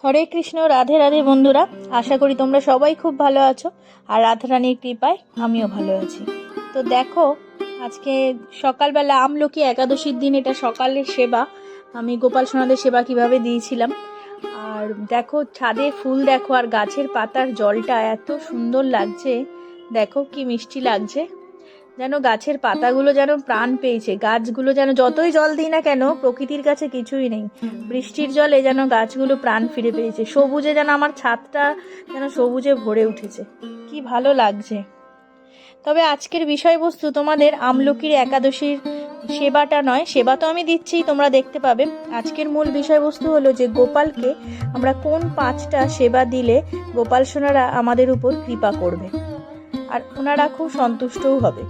হরে কৃষ্ণ, রাধে রাধে বন্ধুরা। আশা করি তোমরা সবাই খুব ভালো আছো, আর রাধারানীর কৃপায় আমিও ভালো আছি। তো দেখো, আজকে সকালবেলা আমলকি একাদশীর দিন, এটা সকালের সেবা। আমি গোপাল সোনাদের সেবা কিভাবে দিয়েছিলাম। আর দেখো ছাদে ফুল, দেখো আর গাছের পাতার জলটা এত সুন্দর লাগছে, দেখো কি মিষ্টি লাগছে। যেন গাছের পাতাগুলো যেন প্রাণ পেয়েছে, গাছগুলো যেন যতই জল দিই না কেন প্রকৃতির কাছে কিছুই নেই, বৃষ্টির জলে যেন গাছগুলো প্রাণ ফিরে পেয়েছে। সবুজে যেন আমার ছাদটা যেন সবুজে ভরে উঠেছে, কি ভালো লাগছে। তবে আজকের বিষয়বস্তু তোমাদের আমলকির একাদশীর সেবাটা নয়, সেবা তো আমি দিচ্ছি, তোমরা দেখতে পাবে। আজকের মূল বিষয়বস্তু হলো যে গোপালকে আমরা কোন 5টা সেবা দিলে গোপাল সোনারা আমাদের উপর কৃপা করবে আর ওনারা খুব সন্তুষ্টও হবে।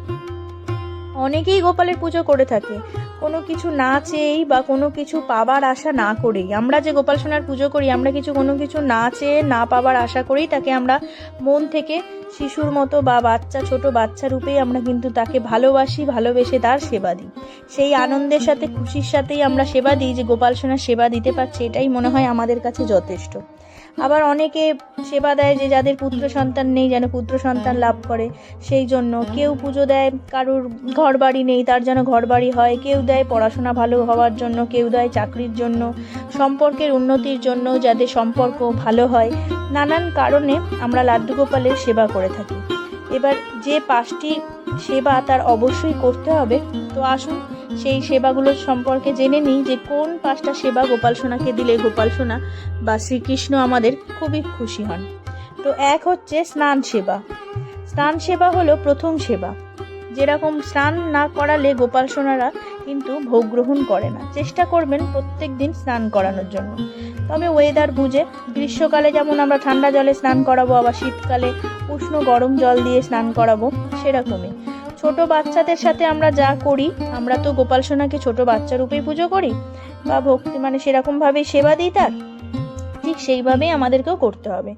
অনেকেই গোপালের পুজো করে থাকে কোনো কিছু না চেয়েই বা কোনো কিছু পাবার আশা না করেই। আমরা যে গোপাল সোনার পুজো করি, আমরা কোনো কিছু না চেয়ে না পাবার আশা করেই তাকে আমরা মন থেকে শিশুর মতো বা ছোট বাচ্চা রূপেই আমরা কিন্তু তাকে ভালোবাসি, ভালোবেসে তার সেবা দিই। সেই আনন্দের সাথে খুশির সাথেই আমরা সেবা দিই, যে গোপাল সোনার সেবা দিতে পারছি, এটাই মনে হয় আমাদের কাছে যথেষ্ট। আবার অনেকে সেবা দেয় যে যাদের পুত্র সন্তান নেই যেন পুত্র সন্তান লাভ করে, সেই জন্য কেউ পুজো দেয় কারুর ঘর বাড়ি নেই তার যেন ঘর বাড়ি হয়, কেউ দেয় পড়াশোনা ভালো হওয়ার জন্য, কেউ দেয় চাকরির জন্য, সম্পর্কের উন্নতির জন্য, যাদের সম্পর্ক ভালো হয়। নানান কারণে আমরা লাড্ডু গোপালের সেবা করে থাকি। এবার যে 5টি সেবা তার অবশ্যই করতে হবে। তো আসুন সেই সেবাগুলো সম্পর্কে জেনে নিই, যে কোন 5টা সেবা গোপাল সোনাকে দিলে গোপাল সোনা বা শ্রীকৃষ্ণ আমাদের খুবই খুশি হন। তো এক হচ্ছে স্নান সেবা। স্নান সেবা হলো প্রথম সেবা। যেরকম স্নান না করালে গোপাল সোনারা কিন্তু ভোগ গ্রহণ করে না। চেষ্টা করবেন প্রত্যেক দিন স্নান করানোর জন্য। তবে ওয়েদার বুঝে, গ্রীষ্মকালে যেমন আমরা ঠান্ডা জলে স্নান করাবো, আবার শীতকালে উষ্ণ গরম জল দিয়ে স্নান করাবো, সেরকমই ছোট বাচ্চাদের সাথে আমরা যা করি, আমরা তো গোপাল সোনাকে ছোট বাচ্চা রূপেই পুজো করি বা ভক্তি সেরকম ভাবে সেবা দিই তার, ঠিক সেইভাবেই আমাদেরকেও করতে হবে।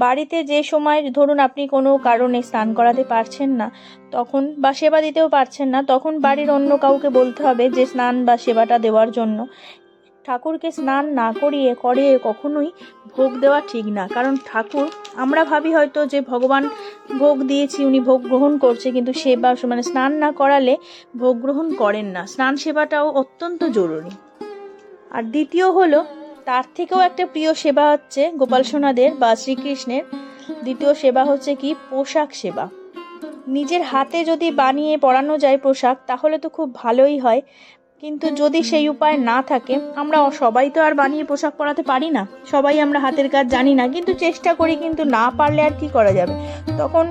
বাড়িতে যে সময় ধরুন আপনি কোনো কারণে স্নান করাতে পারছেন না তখন, বা সেবা দিতেও পারছেন না, তখন বাড়ির অন্য কাউকে বলতে হবে যে স্নান বা সেবাটা দেওয়ার জন্য। ঠাকুরকে স্নান না করিয়ে কখনোই ভোগ দেওয়া ঠিক না। কারণ ঠাকুর, আমরা ভাবি হয়তো যে ভগবান ভোগ দিয়েছি, উনি ভোগ গ্রহণ করছে, কিন্তু সেবা স্নান না করালে ভোগ গ্রহণ করেন না। স্নান সেবাটাও অত্যন্ত জরুরি। আর দ্বিতীয় হলো, তার থেকেও একটা প্রিয় সেবা হচ্ছে গোপাল সোনাদের বা শ্রীকৃষ্ণের দ্বিতীয় সেবা হচ্ছে কি পোশাক সেবা। নিজের হাতে যদি বানিয়ে পরানো যায় পোশাক, তাহলে তো খুব ভালোই হয়। কিন্তু যদি সেই উপায় না থাকে, আমরা সবাই তো আর বানিয়ে পোশাক পরাতে পারি না, সবাই আমরা হাতের কাজ জানি না, কিন্তু চেষ্টা করি। কিন্তু না পারলে আর কি করা যাবে, তখন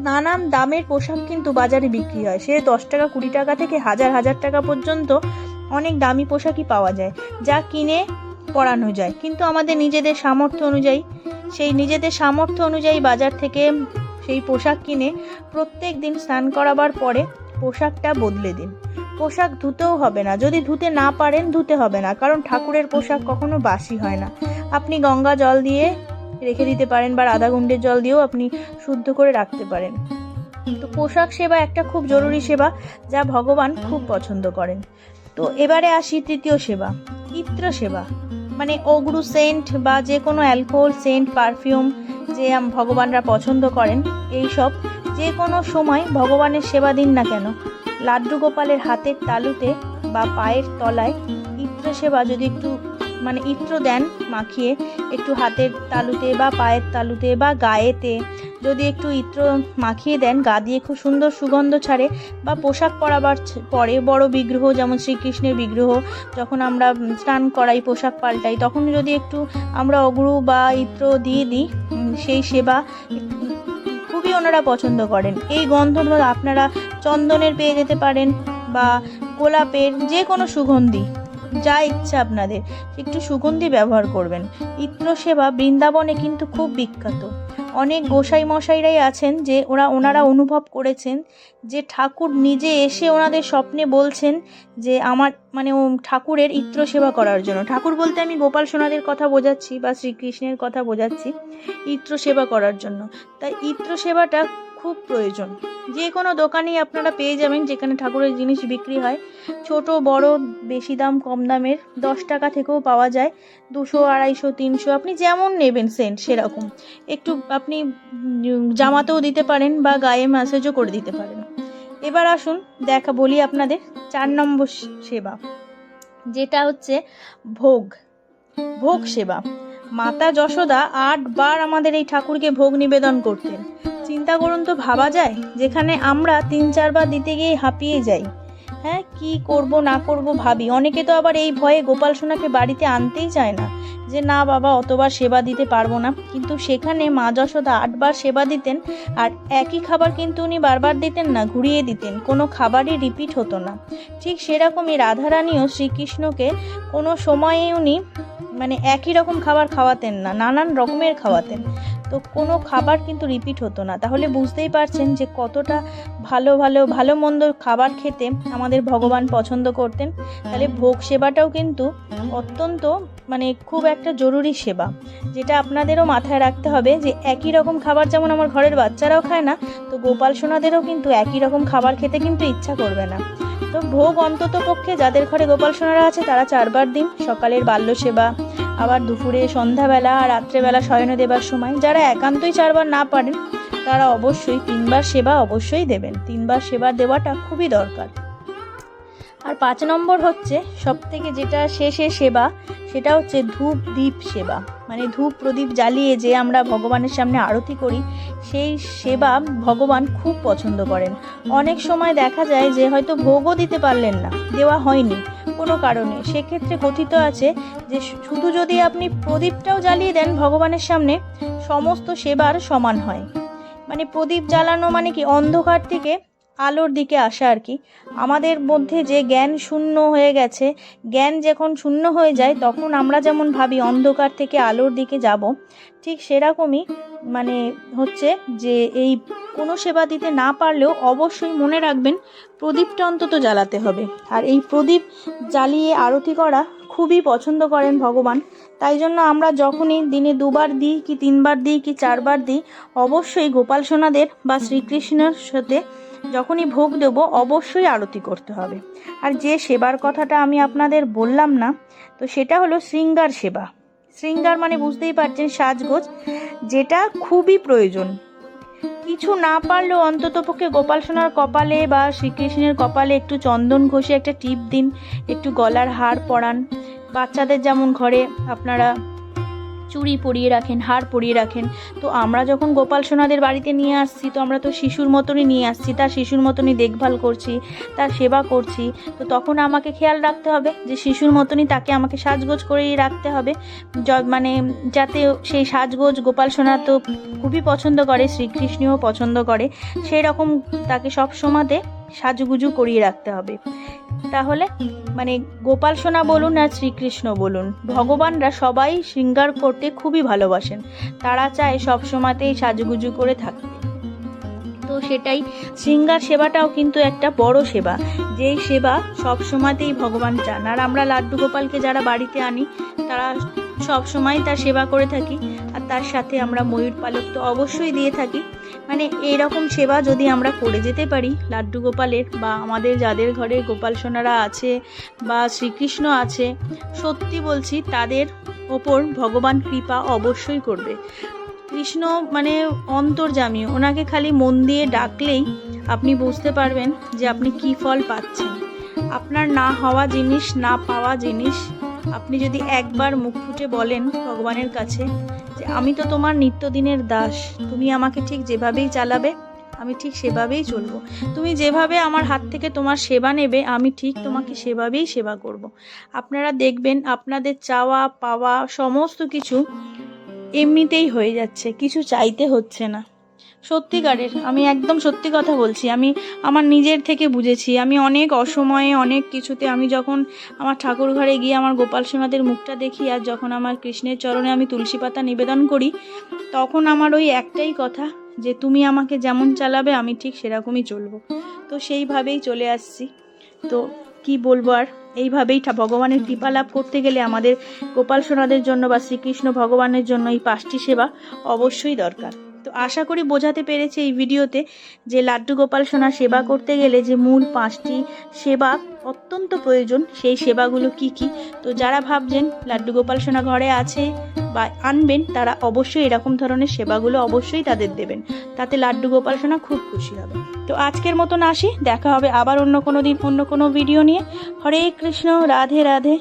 নানান দামের পোশাক কিন্তু বাজারে বিক্রি হয়। সে 10 টাকা 20 টাকা থেকে হাজার হাজার টাকা পর্যন্ত অনেক দামি পোশাকই পাওয়া যায়, যা কিনে পরানো যায়। কিন্তু আমাদের নিজেদের সামর্থ্য অনুযায়ী বাজার থেকে সেই পোশাক কিনে প্রত্যেক দিন স্নান করাবার পরে পোশাকটা বদলে দিন। পোশাক ধুতেও হবে না, যদি ধুতে না পারেন ধুতে হবে না, কারণ ঠাকুরের পোশাক কখনো বাসি হয় না। আপনি গঙ্গা জল দিয়ে রেখে দিতে পারেন, বা রাধা গুণ্ডের জল দিয়েও আপনি শুদ্ধ করে রাখতে পারেন। তো পোশাক সেবা একটা খুব জরুরি সেবা, যা ভগবান খুব পছন্দ করেন। তো এবারে আসি তৃতীয় সেবা, ইত্র সেবা। অগরু সেন্ট বা যে কোনো অ্যালকোহল সেন্ট, পারফিউম যে ভগবানরা পছন্দ করেন, এই সব যে কোনো সময় ভগবানের সেবা দিন না কেন, লাড্ডু গোপালের হাতের তালুতে বা পায়ের তলায় ইত্র সেবা যদি একটু ইত্র দেন মাখিয়ে, একটু হাতের তালুতে বা পায়ের তালুতে বা গায়েতে যদি একটু ইত্র মাখিয়ে দেন, গা দিয়ে খুব সুন্দর সুগন্ধ ছাড়ে। বা পোশাক পরাবার পরে বড় বিগ্রহ, যেমন শ্রীকৃষ্ণের বিগ্রহ যখন আমরা স্নান করাই, পোশাক পাল্টাই, তখন যদি একটু আমরা অগরু বা ইত্র দিয়ে দিই, সেই সেবা খুবই ওনারা পছন্দ করেন। এই গন্ধ আপনারা চন্দনের পেয়ে যেতে পারেন, বা গোলাপের, যে কোনো সুগন্ধি, যা ইচ্ছা আপনাদের, একটু সুগন্ধি ব্যবহার করবেন। ইত্র সেবা বৃন্দাবনে কিন্তু খুব বিখ্যাত। অনেক গোসাই মশাইরাই আছেন যে ওনারা অনুভব করেছেন যে ঠাকুর নিজে এসে ওনাদের স্বপ্নে বলছেন যে আমার ঠাকুরের ইত্র সেবা করার জন্য। ঠাকুর বলতে আমি গোপাল সোনাদের কথা বোঝাচ্ছি বা শ্রীকৃষ্ণের কথা বোঝাচ্ছি, ইত্র সেবা করার জন্য। তাই ইত্র সেবাটা খুব প্রয়োজন। যে কোনো দোকানেই আপনারা পেয়ে যাবেন যেখানে ঠাকুরের জিনিস বিক্রি হয়, ছোট বড়, বেশি দাম কম দামের, 10 টাকা থেকেও পাওয়া যায়, 200 250 300 আপনি যেমন নেবেন সেন্ট সেরকম। একটু আপনি জামাতেও দিতে পারেন বা গায়ে ম্যাসেজও করে দিতে পারেন। এবার আসুন বলি আপনাদের 4 নম্বর সেবা, যেটা হচ্ছে ভোগ সেবা। মাতা যশোদা 8 বার আমাদের এই ঠাকুরকে ভোগ নিবেদন করতেন। চিন্তা করুন তো, ভাবা যায়? যেখানে আমরা 3-4 বার দিতে গিয়ে হাঁপিয়ে যাই। হ্যাঁ, কি করব না করব ভাবি। অনেকে তো আবার এই ভয়ে গোপাল সোনাকে বাড়িতে আনতেই চায় না, যে না বাবা অতবার সেবা দিতে পারবো না। কিন্তু সেখানে মা যশোদা 8 বার সেবা দিতেন, আর একই খাবার কিন্তু উনি বারবার দিতেন না, ঘুরিয়ে দিতেন, কোনো খাবারই রিপিট হতো না। ঠিক সেরকমই রাধারানীও শ্রীকৃষ্ণকে কোনো সময়ে উনি একই রকম খাবার খাওয়াতেন না, নানান রকমের খাওয়াতেন। তো কোনো খাবার কিন্তু রিপিট হতো না। তাহলে বুঝতেই পারছেন যে কতটা ভালো মন্দ খাবার খেতে আমাদের ভগবান পছন্দ করতেন। তাহলে ভোগ সেবাটাও কিন্তু অত্যন্ত খুব একটা জরুরি সেবা, যেটা আপনাদেরও মাথায় রাখতে হবে যে একই রকম খাবার যেমন আমার ঘরের বাচ্চারাও খায় না, তো গোপাল সোনাদেরও কিন্তু একই রকম খাবার খেতে কিন্তু ইচ্ছা করবে না। তো ভোগ অন্তত পক্ষে যাদের ঘরে গোপাল সোনারা আছে তারা 4 বার দিন, সকালের বাল্য সেবা, আবার দুপুরে, সন্ধ্যাবেলা, রাত্রেবেলা শয়নে দেবার সময়। যারা একান্তই 4 বার না পারেন তারা অবশ্যই 3 বার সেবা অবশ্যই দেবেন। 3 বার সেবা দেওয়াটা খুবই দরকার। আর 5 নম্বর হচ্ছে সব থেকে যেটা শেষে সেবা, সেটা হচ্ছে ধূপ দীপ সেবা। ধূপ প্রদীপ জ্বালিয়ে যে আমরা ভগবানের সামনে আরতি করি, সেই সেবা ভগবান খুব পছন্দ করেন। অনেক সময় দেখা যায় যে হয়তো ভোগও দিতে পারলেন না, দেওয়া হয়নি কোনো কারণে, সেক্ষেত্রে কথিত আছে যে শুধু যদি আপনি প্রদীপটাও জ্বালিয়ে দেন ভগবানের সামনে, সমস্ত সেবার সমান হয়। প্রদীপ জ্বালানো কি অন্ধকার থেকে আলোর দিকে আসা আর কি। আমাদের মধ্যে যে জ্ঞান শূন্য হয়ে গেছে, জ্ঞান যখন শূন্য হয়ে যায় তখন আমরা যেমন ভাবি অন্ধকার থেকে আলোর দিকে যাব, ঠিক সেরকমই হচ্ছে যে এই কোনো সেবা দিতে না পারলেও অবশ্যই মনে রাখবেন প্রদীপটা অন্তত জ্বালাতে হবে। আর এই প্রদীপ জ্বালিয়ে আরতি করা খুবই পছন্দ করেন ভগবান। তাই জন্য আমরা যখনই দিনে 2 বার দিই কি 3 বার দিই কি 4 বার দিই, অবশ্যই গোপাল সোনাদের বা শ্রীকৃষ্ণের সাথে যখনই ভোগ দেব অবশ্যই আরতি করতে হবে। আর যে সেবার কথাটা আমি আপনাদের বললাম না, তো সেটা হলো শৃঙ্গার সেবা। শৃঙ্গার বুঝতেই পারছেন, সাজগোজ, যেটা খুবই প্রয়োজন। কিছু না পারলেও অন্ততপক্ষে গোপাল সোনার কপালে বা শ্রীকৃষ্ণের কপালে একটু চন্দন ঘষে একটা টিপ দিন, একটু গলার হার পরান। বাচ্চাদের যেমন ঘরে আপনারা চুড়ি পরিয়ে রাখেন, হার পরিয়ে রাখেন, তো আমরা যখন গোপাল সোনাদের বাড়িতে নিয়ে আসছি, তো আমরা তো শিশুর মতনই নিয়ে আসছি, তার শিশুর মতনই দেখভাল করছি, তার সেবা করছি। তো তখন আমাকে খেয়াল রাখতে হবে যে শিশুর মতনই তাকে আমাকে সাজগোজ করেই রাখতে হবে, যাতে সেই সাজগোজ গোপাল সোনা তো খুবই পছন্দ করে, শ্রীকৃষ্ণও পছন্দ করে, সেই রকম তাকে সব সময়তে সাজুগুজু করিয়ে রাখতে হবে। তাহলে গোপাল সোনা বলুন আর শ্রীকৃষ্ণ বলুন, ভগবানরা সবাই শৃঙ্গার করতে খুবই ভালোবাসেন। তারা চায় সব সময়তেই সাজুগুজু করে থাকতে। তো সেটাই, শৃঙ্গার সেবাটাও কিন্তু একটা বড় সেবা, যেই সেবা সব সময়তেই ভগবান চান। আর আমরা লাড্ডু গোপালকে যারা বাড়িতে আনি তারা সব সময় তার সেবা করে থাকি, আর তার সাথে আমরা ময়ূর পালক তো অবশ্যই দিয়ে থাকি। এইরকম সেবা যদি আমরা করে যেতে পারি লাড্ডু গোপালের, বা আমাদের যাদের ঘরে গোপাল সোনারা আছে বা শ্রীকৃষ্ণ আছে, সত্যি বলছি তাদের ওপর ভগবান কৃপা অবশ্যই করবে। কৃষ্ণ অন্তর্যামী, ওনাকে খালি মন দিয়ে ডাকলেই আপনি বুঝতে পারবেন যে আপনি কি ফল পাচ্ছেন। আপনার না হওয়া জিনিস, না পাওয়া জিনিস আপনি যদি একবার মুখ ফুটে বলেন ভগবানের কাছে যে আমি তো তোমার নিত্যদিনের দাস, তুমি আমাকে ঠিক যেভাবেই চালাবে আমি ঠিক সেভাবেই চলবো, তুমি যেভাবে আমার হাত থেকে তোমার সেবা নেবে আমি ঠিক তোমাকে সেভাবেই সেবা করব। আপনারা দেখবেন আপনাদের চাওয়া পাওয়া সমস্ত কিছু এমনিতেই হয়ে যাচ্ছে, কিছু চাইতে হচ্ছে না। সত্যিকারের, আমি একদম সত্যি কথা বলছি, আমি আমার নিজের থেকে বুঝেছি। আমি অনেক অসময়ে অনেক কিছুতে, আমি যখন আমার ঠাকুর ঘরে গিয়ে আমার গোপাল সোনাদের মুখটা দেখি, আর যখন আমার কৃষ্ণের চরণে আমি তুলসী পাতা নিবেদন করি, তখন আমার ওই একটাই কথা যে তুমি আমাকে যেমন চালাবে আমি ঠিক সেরকমই চলবো। তো সেইভাবেই চলে আসছি। তো কি বলবো আর, এইভাবেই ভগবানের কৃপা লাভ করতে গেলে আমাদের গোপাল সোনাদের জন্য বা শ্রীকৃষ্ণ ভগবানের জন্য এই 5টি সেবা অবশ্যই দরকার। তো আশা করি বোঝাতে পেরেছি এই ভিডিওতে যে লাড্ডু গোপাল সোনার সেবা করতে গেলে যে মূল 5টি সেবা অত্যন্ত প্রয়োজন, সেই সেবাগুলো কি কি। তো যারা ভাবছেন লাড্ডু গোপাল সোনা ঘরে আছে বা আনবেন, তারা অবশ্যই এরকম ধরনের সেবাগুলো অবশ্যই তাদের দেবেন, তাতে লাড্ডু গোপাল সোনা খুব খুশি হবে। তো আজকের মতন আসি, দেখা হবে আবার অন্য কোনো দিন অন্য কোনো ভিডিও নিয়ে। হরে কৃষ্ণ, রাধে রাধে।